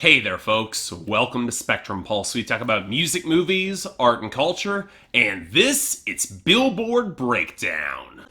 Hey there, folks. Welcome to Spectrum Pulse. We talk about music, movies, art, and culture, and it's Billboard Breakdown.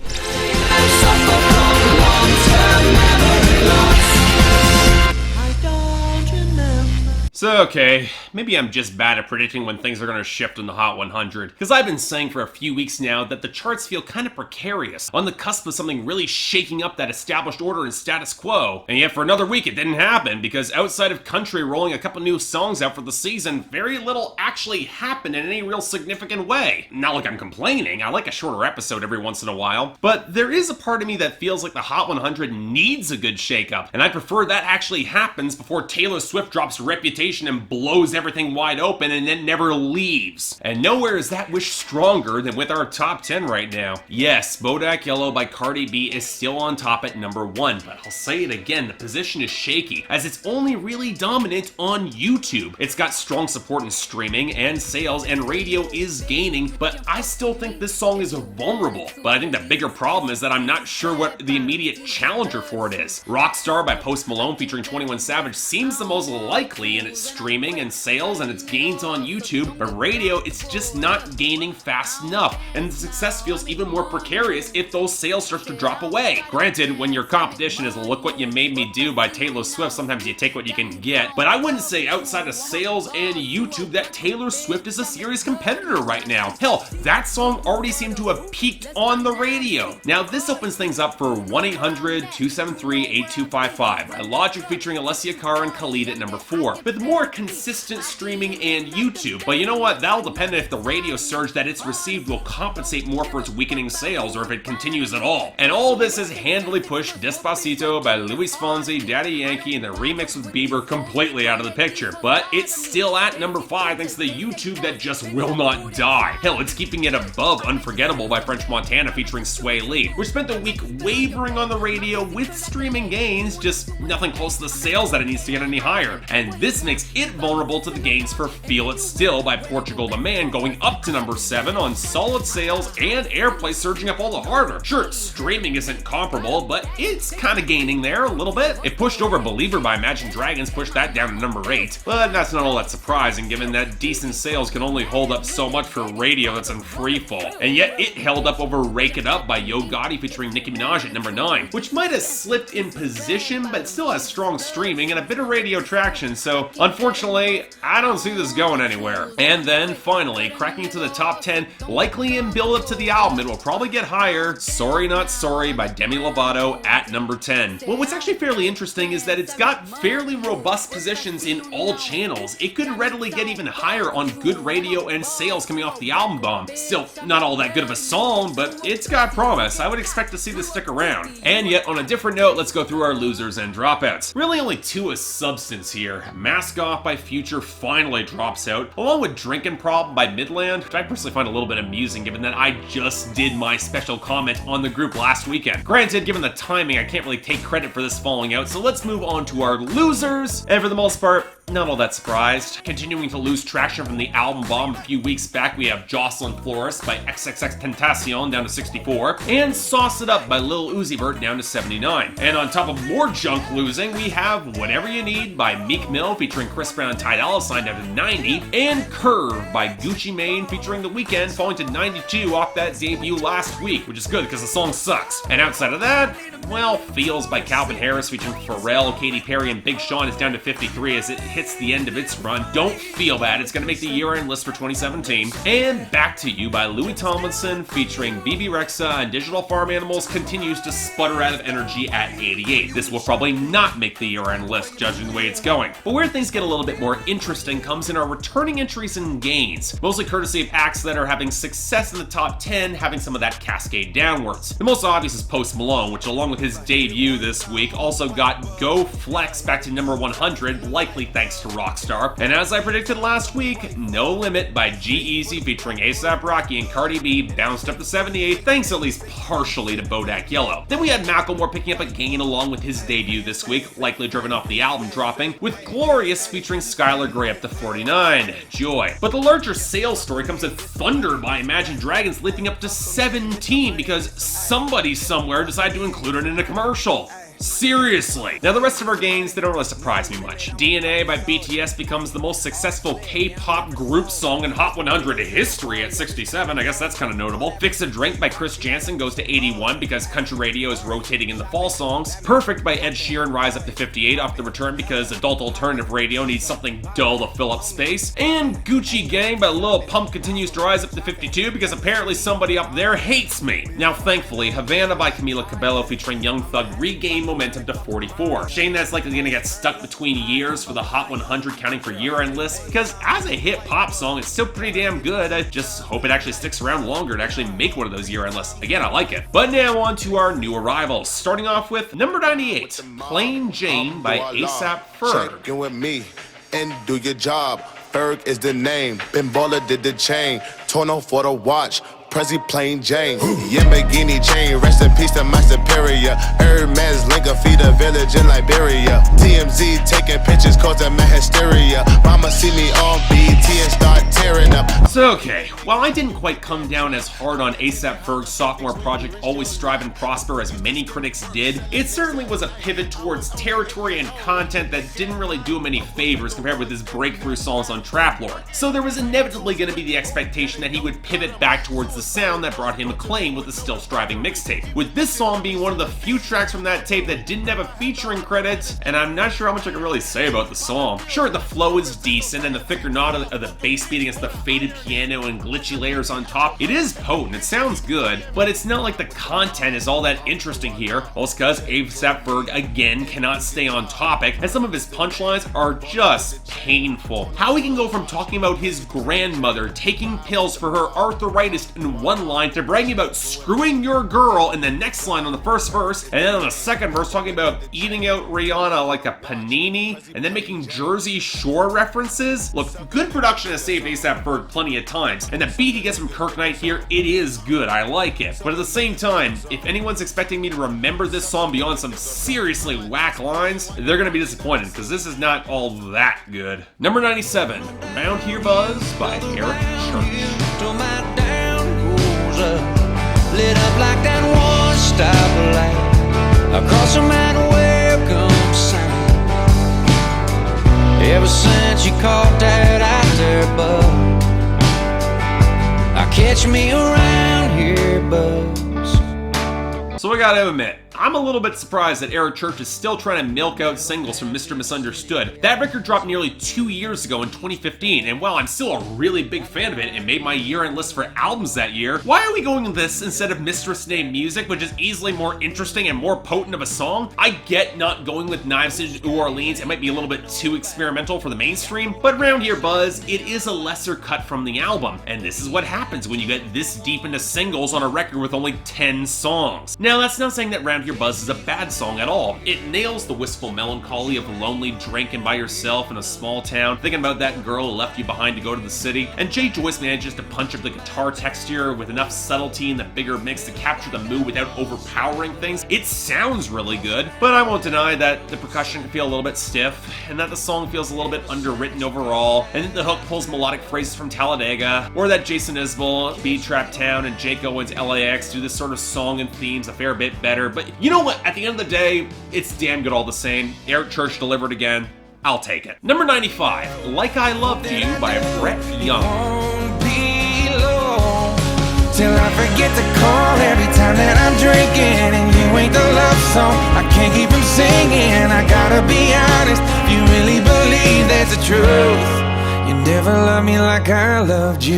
So, okay, maybe I'm just bad at predicting when things are going to shift in the Hot 100, because I've been saying for a few weeks now that the charts feel kind of precarious, on the cusp of something really shaking up that established order and status quo, and yet for another week it didn't happen, because outside of country rolling a couple new songs out for the season, very little actually happened in any real significant way. Not like I'm complaining, I like a shorter episode every once in a while, but there is a part of me that feels like the Hot 100 needs a good shakeup, and I prefer that actually happens before Taylor Swift drops Reputation and blows everything wide open and then never leaves. And nowhere is that wish stronger than with our top 10 right now. Yes, Bodak Yellow by Cardi B is still on top at number 1, but I'll say it again, the position is shaky, as it's only really dominant on YouTube. It's got strong support in streaming and sales, and radio is gaining, but I still think this song is vulnerable. But I think the bigger problem is that I'm not sure what the immediate challenger for it is. Rockstar by Post Malone featuring 21 Savage seems the most likely in its streaming and sales and its gains on YouTube, but radio, it's just not gaining fast enough, and the success feels even more precarious if those sales start to drop away. Granted, when your competition is Look What You Made Me Do by Taylor Swift, sometimes you take what you can get, but I wouldn't say outside of sales and YouTube that Taylor Swift is a serious competitor right now. Hell, that song already seemed to have peaked on the radio. Now, this opens things up for 1-800-273-8255 by Logic featuring Alessia Cara and Khalid at number 4, with more consistent streaming and YouTube. But you know what? That'll depend if the radio surge that it's received will compensate more for its weakening sales, or if it continues at all. And all this has handily pushed Despacito by Luis Fonsi, Daddy Yankee, and the remix with Bieber completely out of the picture. But it's still at number 5 thanks to the YouTube that just will not die. Hell, it's keeping it above Unforgettable by French Montana featuring Sway Lee, which spent the week wavering on the radio with streaming gains, just nothing close to the sales that it needs to get any higher. And this makes it vulnerable to the gains for Feel It Still by Portugal the Man, going up to number 7 on solid sales and airplay surging up all the harder. Sure, streaming isn't comparable, but it's kind of gaining there a little bit. It pushed over Believer by Imagine Dragons, pushed that down to number 8, but that's not all that surprising given that decent sales can only hold up so much for radio that's in freefall. And yet it held up over Rake It Up by Yo Gotti featuring Nicki Minaj at number 9, which might have slipped in position, but still has strong streaming and a bit of radio traction, so unfortunately, I don't see this going anywhere. And then, finally, cracking into the top 10, likely in build-up to the album, it will probably get higher, Sorry Not Sorry by Demi Lovato at number 10. Well, what's actually fairly interesting is that it's got fairly robust positions in all channels. It could readily get even higher on good radio and sales coming off the album bomb. Still, not all that good of a song, but it's got promise. I would expect to see this stick around. And yet, on a different note, let's go through our losers and dropouts. Really only 2 of substance here. Mask Off by Future finally drops out, along with Drinkin' Problem by Midland, which I personally find a little bit amusing given that I just did my special comment on the group last weekend. Granted, given the timing, I can't really take credit for this falling out, so let's move on to our losers, and for the most part, not all that surprised. Continuing to lose traction from the album bomb a few weeks back, we have Jocelyn Flores by XXXTentacion down to 64, and Sauce It Up by Lil Uzi Vert down to 79. And on top of more junk losing, we have Whatever You Need by Meek Mill featuring Chris Brown and Ty Dolla $ign down to 90, and Curve by Gucci Mane featuring The Weeknd falling to 92 off that debut last week, which is good because the song sucks. And outside of that, well, Feels by Calvin Harris featuring Pharrell, Katy Perry, and Big Sean is down to 53 as it hits the end of its run. Don't feel bad, it's going to make the year-end list for 2017. And Back to You by Louis Tomlinson featuring BB Rexa and Digital Farm Animals continues to sputter out of energy at 88. This will probably not make the year-end list, judging the way it's going. But where things get a little bit more interesting comes in our returning entries and gains, mostly courtesy of acts that are having success in the top 10, having some of that cascade downwards. The most obvious is Post Malone, which along with his debut this week also got Go Flex back to number 100, likely thanks to Rockstar. And as I predicted last week, No Limit by G-Eazy featuring A$AP Rocky and Cardi B bounced up to 78, thanks at least partially to Bodak Yellow. Then we had Macklemore picking up a gain along with his debut this week, likely driven off the album dropping, with Glorious featuring Skylar Grey up to 49. Joy. But the larger sales story comes in Thunder by Imagine Dragons leaping up to 17 because somebody somewhere decided to include it in a commercial. Seriously. Now the rest of our gains, they don't really surprise me much. DNA by BTS becomes the most successful K-pop group song in Hot 100 history at 67. I guess that's kind of notable. Fix a Drink by Chris Jansen goes to 81 because country radio is rotating in the fall songs. Perfect by Ed Sheeran rise up to 58 off the return because adult alternative radio needs something dull to fill up space. And Gucci Gang by Lil Pump continues to rise up to 52 because apparently somebody up there hates me. Now thankfully, Havana by Camila Cabello featuring Young Thug regained momentum to 44. Shame that's likely gonna get stuck between years for the Hot 100 counting for year-end lists, because as a hit pop song, it's still pretty damn good. I just hope it actually sticks around longer to actually make one of those year-end lists. Again, I like it. But now on to our new arrivals, starting off with number 98, Plain Jane by A$AP Ferg. Check in with me and do your job. Ferg is the name. Ben Baller did the chain. Torno for the watch. Prezi Plain Jane, Yamagini chain, rest in peace to my superior. Hermes Linka feed a village in Liberia. TMZ taking pictures causing my hysteria. Mama see me on BT and start tearing up. So okay, while I didn't quite come down as hard on A$AP Ferg's sophomore project Always Strive and Prosper as many critics did, it certainly was a pivot towards territory and content that didn't really do him any favors compared with his breakthrough songs on Trap Lord. So there was inevitably going to be the expectation that he would pivot back towards the sound that brought him acclaim with the Still Striving mixtape, with this song being one of the few tracks from that tape that didn't have a featuring credit, and I'm not sure how much I can really say about the song. Sure, the flow is decent, and the thicker knot of the bass beat against the faded piano and glitchy layers on top, it is potent, it sounds good, but it's not like the content is all that interesting here, also because A$AP Ferg again cannot stay on topic, and some of his punchlines are just painful. How he can go from talking about his grandmother taking pills for her arthritis in one line to bragging about screwing your girl in the next line on the first verse, and then on the second verse talking about eating out Rihanna like a panini, and then making Jersey Shore references. Look, good production has saved A$AP Ferg plenty of times, and the beat he gets from Kirk Knight here, it is good, I like it. But at the same time, if anyone's expecting me to remember this song beyond some seriously whack lines, they're gonna be disappointed, because this is not all that good. Number 97, Round Here Buzz by Eric Church. Lit up like that one stoplight across a man welcome sign. Ever since you caught that out there, bud, I catch me around here, buzz. So I gotta admit, I'm a little bit surprised that Eric Church is still trying to milk out singles from Mr. Misunderstood. That record dropped nearly 2 years ago in 2015, and while I'm still a really big fan of it and made my year-end list for albums that year, why are we going with this instead of Mistress Named Music, which is easily more interesting and more potent of a song? I get not going with Knives in New Orleans, it might be a little bit too experimental for the mainstream, but Round Here Buzz, it is a lesser cut from the album, and this is what happens when you get this deep into singles on a record with only 10 songs. Now that's not saying that Round Here Buzz is a bad song at all. It nails the wistful melancholy of lonely drinking by yourself in a small town, thinking about that girl who left you behind to go to the city, and Jay Joyce manages to punch up the guitar texture with enough subtlety in the bigger mix to capture the mood without overpowering things. It sounds really good, but I won't deny that the percussion can feel a little bit stiff, and that the song feels a little bit underwritten overall, and that the hook pulls melodic phrases from Talladega, or that Jason Isbell, B-Trap Town, and Jake Owen's LAX do this sort of song and themes a fair bit better, but you know what? At the end of the day, it's damn good all the same. Eric Church delivered again. I'll take it. Number 95, Like I Loved You by Brett Young. Till I forget to call every time that I'm drinking, and you ain't the love song I can't keep from singing. I gotta be honest, you really believe that's the truth. You never loved me like I loved you.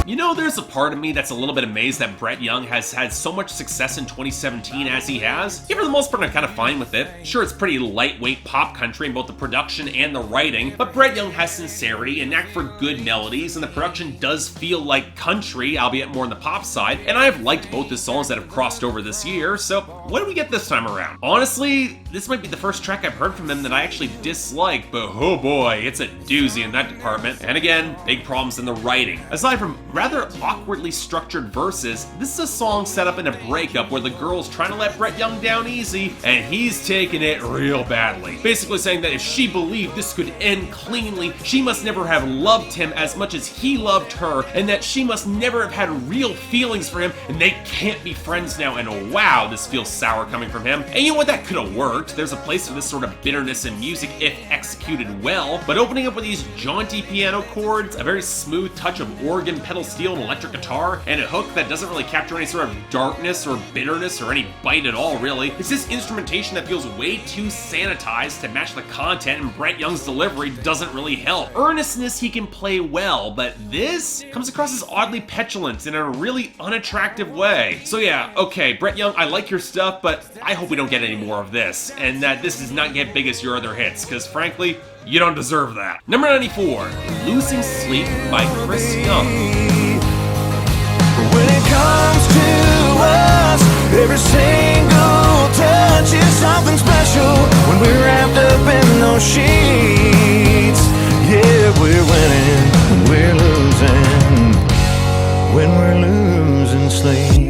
You know, there's a part of me that's a little bit amazed that Brett Young has had so much success in 2017 as he has. Yeah, for the most part, I'm kind of fine with it. Sure, it's pretty lightweight pop country in both the production and the writing, but Brett Young has sincerity and knack for good melodies, and the production does feel like country, albeit more on the pop side, and I've liked both the songs that have crossed over this year, so what do we get this time around? Honestly, this might be the first track I've heard from him that I actually dislike, but oh boy, it's a doozy in that department. And again, big problems in the writing. Aside from rather awkwardly structured verses, this is a song set up in a breakup where the girl's trying to let Brett Young down easy, and he's taking it real badly. Basically saying that if she believed this could end cleanly, she must never have loved him as much as he loved her, and that she must never have had real feelings for him, and they can't be friends now, and wow, this feels sour coming from him. And you know what, that could have worked. There's a place for this sort of bitterness in music if executed well, but opening up with these jaunty piano chords, a very smooth touch of organ, pedal steel, and electric guitar, and a hook that doesn't really capture any sort of darkness or bitterness or any bite at all, really. It's this instrumentation that feels way too sanitized to match the content, and Brett Young's delivery doesn't really help. Earnestness he can play well, but this comes across as oddly petulant in a really unattractive way. So yeah, okay, Brett Young, I like your stuff, but I hope we don't get any more of this, and that this does not get big as your other hits, because frankly, you don't deserve that. Number 94, Losing Sleep by Chris Young. When it comes to us, every single touch is something special. When we're wrapped up in those sheets, yeah, we're winning, we're losing, when we're losing sleep.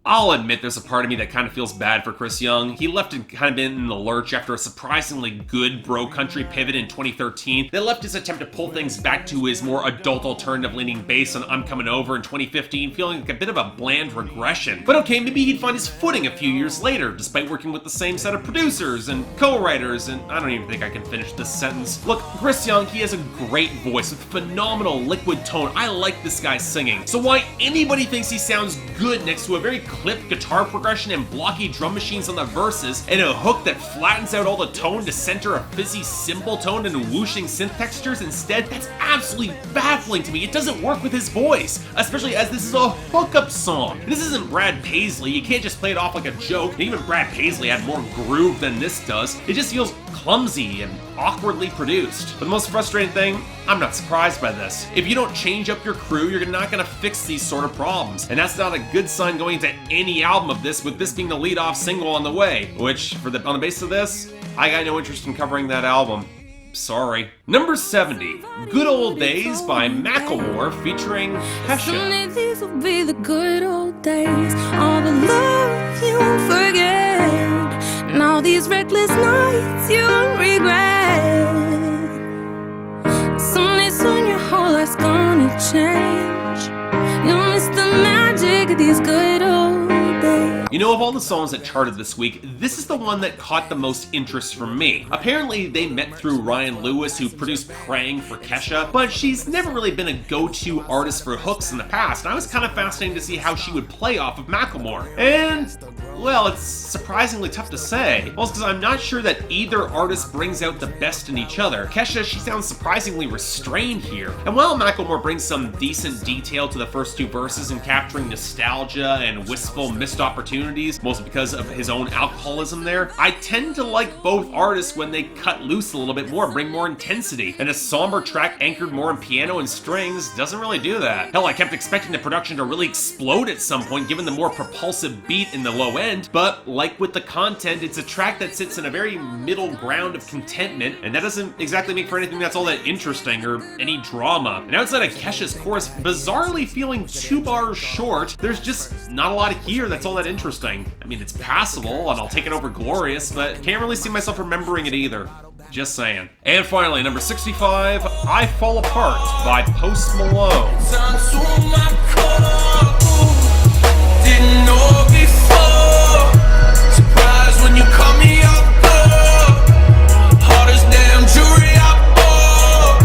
I'll admit there's a part of me that kind of feels bad for Chris Young. He left and kind of been in the lurch after a surprisingly good bro country pivot in 2013 that left his attempt to pull things back to his more adult alternative leaning bass on I'm Coming Over in 2015 feeling like a bit of a bland regression. But okay, maybe he'd find his footing a few years later, despite working with the same set of producers and co-writers, and I don't even think I can finish this sentence. Look, Chris Young, he has a great voice with phenomenal liquid tone. I like this guy singing. So why anybody thinks he sounds good next to a very clipped guitar progression and blocky drum machines on the verses, and a hook that flattens out all the tone to center a fizzy cymbal tone and whooshing synth textures instead, that's absolutely baffling to me. It doesn't work with his voice, especially as this is a hookup song. This isn't Brad Paisley, you can't just play it off like a joke, and even Brad Paisley had more groove than this does. It just feels clumsy and awkwardly produced. But the most frustrating thing, I'm not surprised by this. If you don't change up your crew, you're not gonna fix these sort of problems. And that's not a good sign going into any album of this, with this being the lead-off single on the way, which, on the basis of this, I got no interest in covering that album. Sorry. Number 70, Good Old Days by Macklemore featuring Kesha. Someday these will be the good old days, all the love you won't forget, and all these reckless nights you won't regret. Someday soon your whole life's gonna change, you'll miss the magic of these good old days. You know, of all the songs that charted this week, this is the one that caught the most interest from me. Apparently, they met through Ryan Lewis, who produced Praying for Kesha, but she's never really been a go-to artist for hooks in the past, and I was kind of fascinated to see how she would play off of Macklemore. And, well, it's surprisingly tough to say. Well, it's because I'm not sure that either artist brings out the best in each other. Kesha, she sounds surprisingly restrained here. And while Macklemore brings some decent detail to the first two verses in capturing nostalgia and wistful missed opportunities, mostly because of his own alcoholism there, I tend to like both artists when they cut loose a little bit more, bring more intensity. And a somber track anchored more in piano and strings doesn't really do that. Hell, I kept expecting the production to really explode at some point given the more propulsive beat in the low end, but like with the content, it's a track that sits in a very middle ground of contentment, and that doesn't exactly make for anything that's all that interesting or any drama. And outside of Kesha's chorus bizarrely feeling 2 bars short, there's just not a lot here that's all that interesting. I mean, it's passable, and I'll take it over Glorious, but can't really see myself remembering it either. Just saying. And finally, number 65, I Fall Apart by Post Malone. Didn't know before. Surprised when you call me up. Hardest damn jewelry I bought.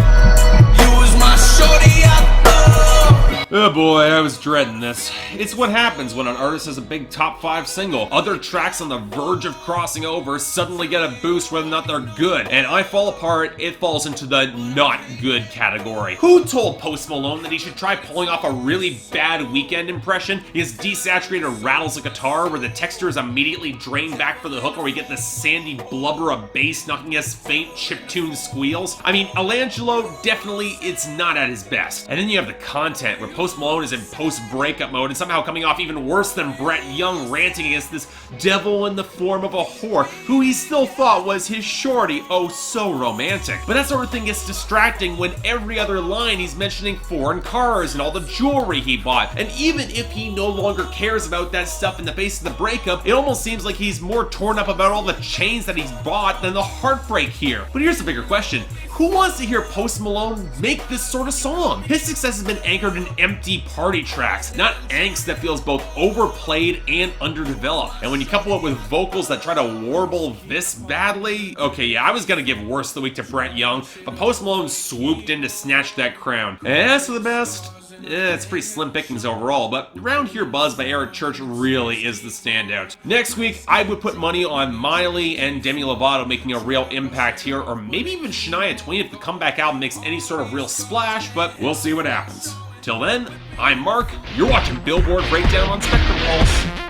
You was my shorty I thought. Oh boy, I was dreading this. It's what happens when an artist has a big top 5 single. Other tracks on the verge of crossing over suddenly get a boost whether or not they're good. And I Fall Apart, it falls into the not good category. Who told Post Malone that he should try pulling off a really bad Weeknd impression? His desaturated rattles a guitar where the texture is immediately drained back for the hook, where we get the sandy blubber of bass knocking us faint chiptune squeals. I mean, Alangelo, definitely it's not at his best. And then you have the content where Post Malone is in post-breakup mode and somehow coming off even worse than Brett Young ranting against this devil in the form of a whore who he still thought was his shorty. Oh, so romantic. But that sort of thing gets distracting when every other line he's mentioning foreign cars and all the jewelry he bought. And even if he no longer cares about that stuff in the face of the breakup, it almost seems like he's more torn up about all the chains that he's bought than the heartbreak here. But here's the bigger question. Who wants to hear Post Malone make this sort of song? His success has been anchored in empty party tracks, not angst that feels both overplayed and underdeveloped. And when you couple it with vocals that try to warble this badly, okay, yeah, I was gonna give Worst of the Week to Brett Young, but Post Malone swooped in to snatch that crown. And as for the best, it's pretty slim pickings overall, but Round Here Buzz by Eric Church really is the standout. Next week, I would put money on Miley and Demi Lovato making a real impact here, or maybe even Shania Twain if the comeback album makes any sort of real splash, but we'll see what happens. Till then, I'm Mark, you're watching Billboard Breakdown on Spectrum Pulse.